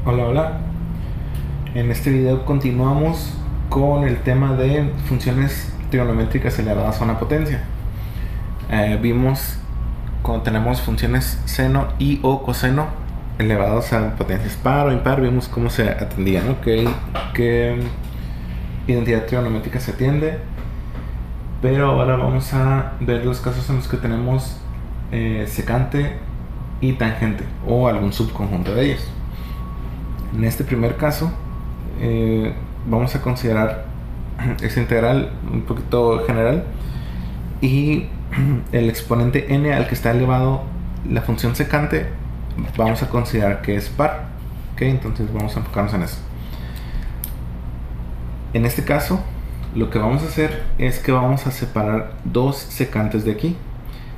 Hola, hola. En este video continuamos con el tema de funciones trigonométricas elevadas a una potencia. Vimos cuando tenemos funciones seno y o coseno elevadas a potencias par o impar, vimos cómo se atendía, ¿no? ¿Qué identidad trigonométrica se atiende? Pero ahora vamos a ver los casos en los que tenemos secante y tangente o algún subconjunto de ellos. En este primer caso vamos a considerar esa integral un poquito general y el exponente n al que está elevado la función secante vamos a considerar que es par. ¿Okay? Entonces vamos a enfocarnos en eso. En este caso lo que vamos a hacer es que vamos a separar dos secantes de aquí.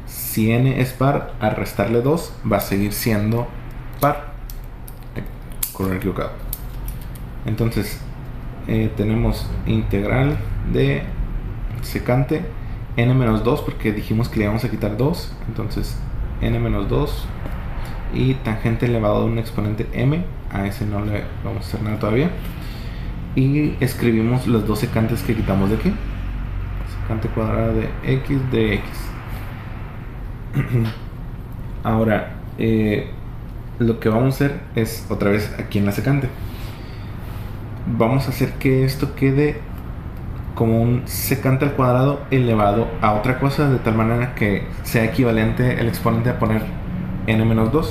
Si n es par, al restarle 2 va a seguir siendo par. Color equivocado. Entonces tenemos integral de secante n-2 porque dijimos que le íbamos a quitar 2. Entonces n-2 y tangente elevado a un exponente m. A ese no le vamos a hacer nada todavía. Y escribimos los dos secantes que quitamos de aquí. Secante cuadrada de x de x. Ahora lo que vamos a hacer es otra vez aquí en la secante. Vamos a hacer que esto quede como un secante al cuadrado elevado a otra cosa, de tal manera que sea equivalente el exponente a poner n-2.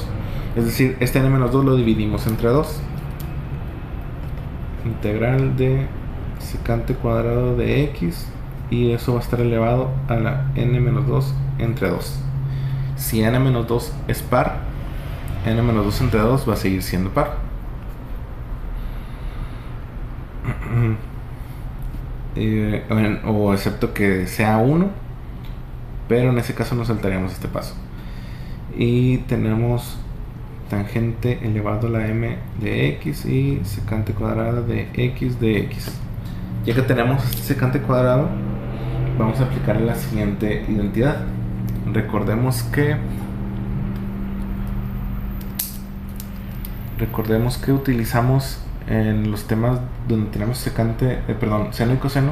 Es decir, este n-2 lo dividimos entre 2. Integral de secante cuadrado de x, y eso va a estar elevado a la n-2 entre 2. Si n-2 es par, n-2 entre 2 va a seguir siendo par. O excepto que sea 1, pero en ese caso nos saltaríamos este paso. Y tenemos tangente elevado a la m de x y secante cuadrada de x de x. Ya que tenemos este secante cuadrado, vamos a aplicarle la siguiente identidad. Recordemos que utilizamos en los temas donde tenemos secante, seno y coseno,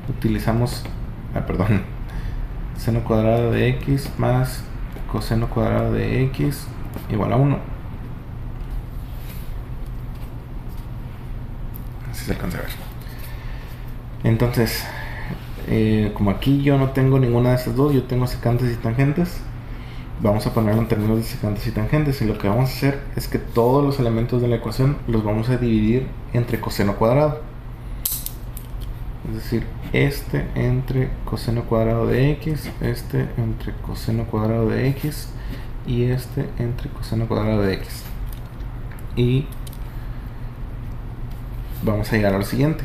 utilizamos seno cuadrado de x más coseno cuadrado de x igual a 1. Así se alcanza a ver. Entonces, como aquí yo no tengo ninguna de estas dos, yo tengo secantes y tangentes, vamos a ponerlo en términos de secantes y tangentes, y lo que vamos a hacer es que todos los elementos de la ecuación los vamos a dividir entre coseno cuadrado. Es decir, este entre coseno cuadrado de x, este entre coseno cuadrado de x y este entre coseno cuadrado de x. Y vamos a llegar al siguiente.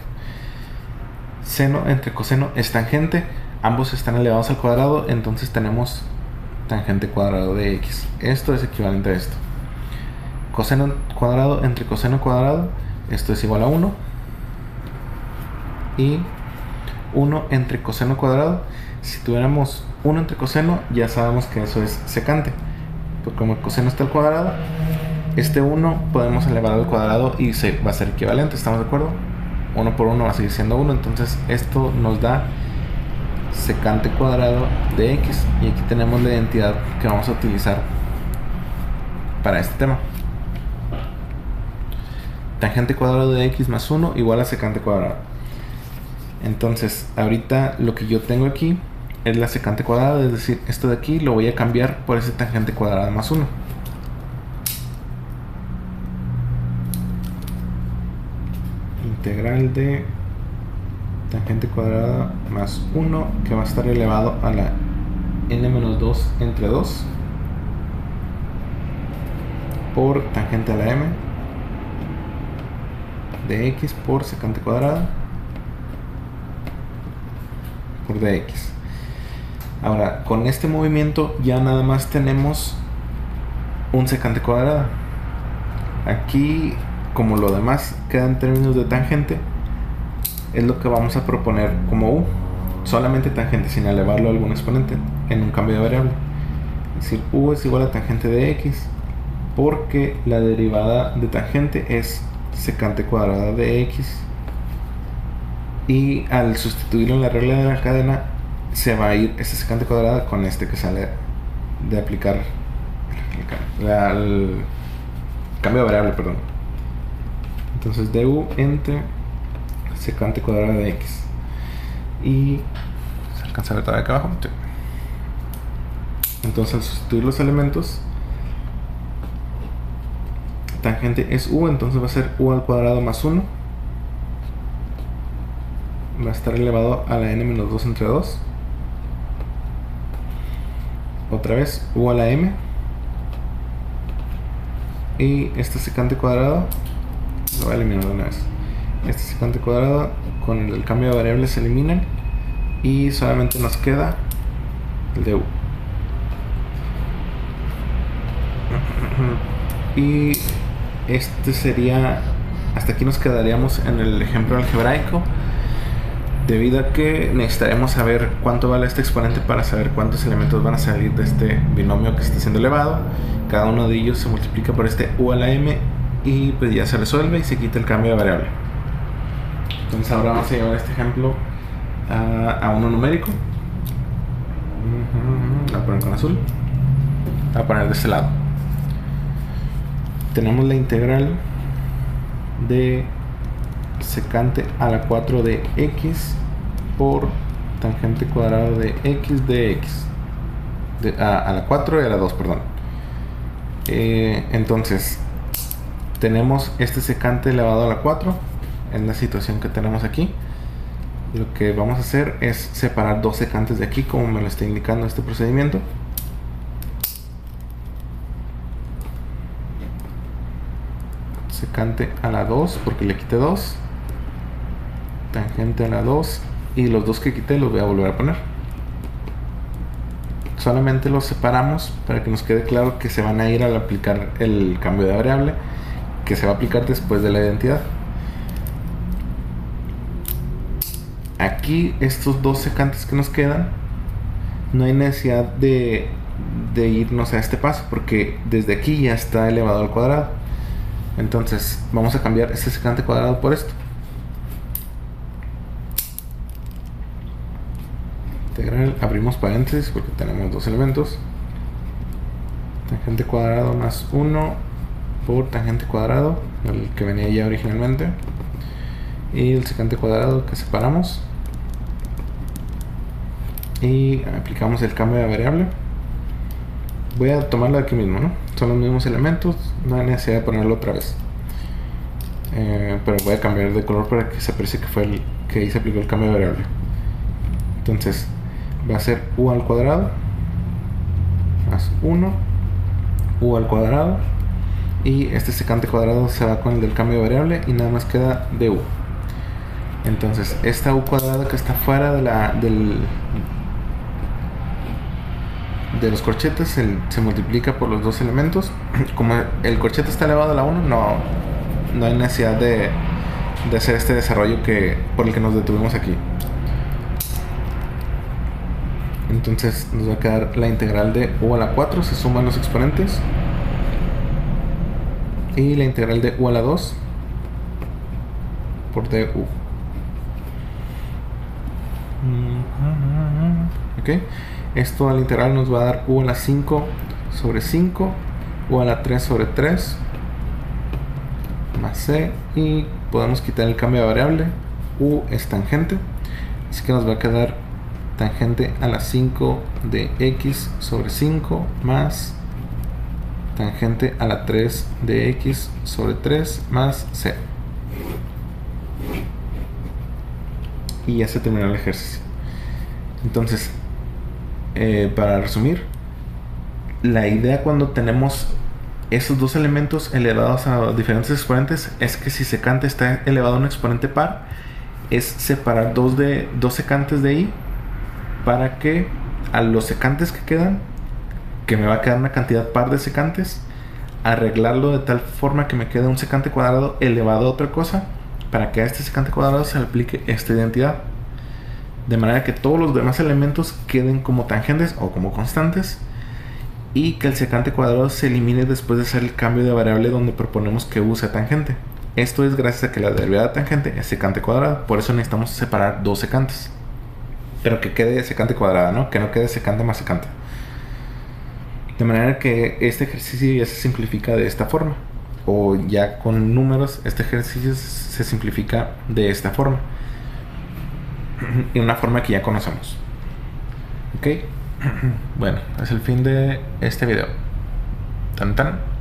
Seno entre coseno es tangente, ambos están elevados al cuadrado, entonces tenemos tangente cuadrado de x. Esto es equivalente a esto. Coseno cuadrado entre coseno cuadrado, esto es igual a 1. Y 1 entre coseno cuadrado, si tuviéramos 1 entre coseno, ya sabemos que eso es secante. Porque como el coseno está al cuadrado, este 1 podemos elevar al cuadrado y va a ser equivalente, ¿estamos de acuerdo? 1 por 1 va a seguir siendo 1, entonces esto nos da secante cuadrado de x, y aquí tenemos la identidad que vamos a utilizar para este tema. Tangente cuadrado de x más 1 igual a secante cuadrado. Entonces ahorita lo que yo tengo aquí es la secante cuadrada, es decir, esto de aquí lo voy a cambiar por ese tangente cuadrado más 1. Integral de tangente cuadrada más 1, que va a estar elevado a la n-2 entre 2 por tangente a la m de x por secante cuadrada por dx. Ahora, con este movimiento ya nada más tenemos un secante cuadrado. Aquí, como lo demás queda en términos de tangente, es lo que vamos a proponer como u, solamente tangente, sin elevarlo a algún exponente en un cambio de variable. Es decir, u es igual a tangente de x porque la derivada de tangente es secante cuadrada de x, y al sustituirlo en la regla de la cadena se va a ir esta secante cuadrada con este que sale de aplicar el cambio de variable, perdón. Entonces du entre secante cuadrada de x, y se alcanza a ver todavía acá abajo. Entonces al sustituir los elementos, tangente es u, entonces va a ser u al cuadrado más 1, va a estar elevado a la n menos 2 entre 2, otra vez u a la m, y este secante cuadrado lo voy a eliminar de una vez. Este secante cuadrado con el cambio de variable se eliminan y solamente nos queda el de u. Y este sería, hasta aquí nos quedaríamos en el ejemplo algebraico, debido a que necesitaremos saber cuánto vale este exponente para saber cuántos elementos van a salir de este binomio que está siendo elevado. Cada uno de ellos se multiplica por este u a la m y pues ya se resuelve y se quita el cambio de variable. Entonces ahora vamos a llevar este ejemplo a uno numérico. Lo voy a poner con azul. Voy a poner de este lado. Tenemos la integral de secante a la 4 de x por tangente cuadrado de x de x a la 4 y a la 2, perdón. Entonces tenemos este secante elevado a la 4 en la situación que tenemos aquí. Lo que vamos a hacer es separar dos secantes de aquí, como me lo está indicando este procedimiento. Secante a la 2 porque le quité 2, tangente a la 2, y los dos que quité los voy a volver a poner. Solamente los separamos para que nos quede claro que se van a ir al aplicar el cambio de variable, que se va a aplicar después de la identidad. Aquí estos dos secantes que nos quedan, no hay necesidad de irnos a este paso porque desde aquí ya está elevado al cuadrado. Entonces vamos a cambiar este secante cuadrado por esto. Integral, abrimos paréntesis porque tenemos dos elementos. Tangente cuadrado más 1 por tangente cuadrado, el que venía ya originalmente, y el secante cuadrado que separamos, y aplicamos el cambio de variable. Voy a tomarlo de aquí mismo, ¿no? Son los mismos elementos, no hay necesidad de ponerlo otra vez. Pero voy a cambiar de color para que se aprecie que fue el que ahí se aplicó el cambio de variable. Entonces va a ser u al cuadrado más 1, u al cuadrado, y este secante cuadrado se va con el del cambio de variable y nada más queda du. Entonces esta u cuadrada que está fuera de los corchetes se multiplica por los dos elementos. Como el corchete está elevado a la 1, no hay necesidad de hacer este desarrollo por el que nos detuvimos aquí. Entonces nos va a quedar la integral de u a la 4, se suman los exponentes, y la integral de u a la 2 por du. Ok, esto al integral nos va a dar u a la 5 sobre 5, u a la 3 sobre 3 más c, y podemos quitar el cambio de variable. U es tangente, así que nos va a quedar tangente a la 5 de x sobre 5 más tangente a la 3 de x sobre 3 más c. Y ya se terminó el ejercicio. Entonces, para resumir, la idea cuando tenemos esos dos elementos elevados a diferentes exponentes es que si secante está elevado a un exponente par, es separar dos secantes de ahí, para que a los secantes que quedan, que me va a quedar una cantidad par de secantes, arreglarlo de tal forma que me quede un secante cuadrado elevado a otra cosa, para que a este secante cuadrado se le aplique esta identidad, de manera que todos los demás elementos queden como tangentes o como constantes, y que el secante cuadrado se elimine después de hacer el cambio de variable donde proponemos que u sea tangente. Esto es gracias a que la derivada de tangente es secante cuadrado, por eso necesitamos separar dos secantes. Pero que quede secante cuadrada, ¿no? Que no quede secante más secante. De manera que este ejercicio ya se simplifica de esta forma. O ya con números, este ejercicio se simplifica de esta forma. Y una forma que ya conocemos. ¿Ok? Bueno, es el fin de este video. Tan tan.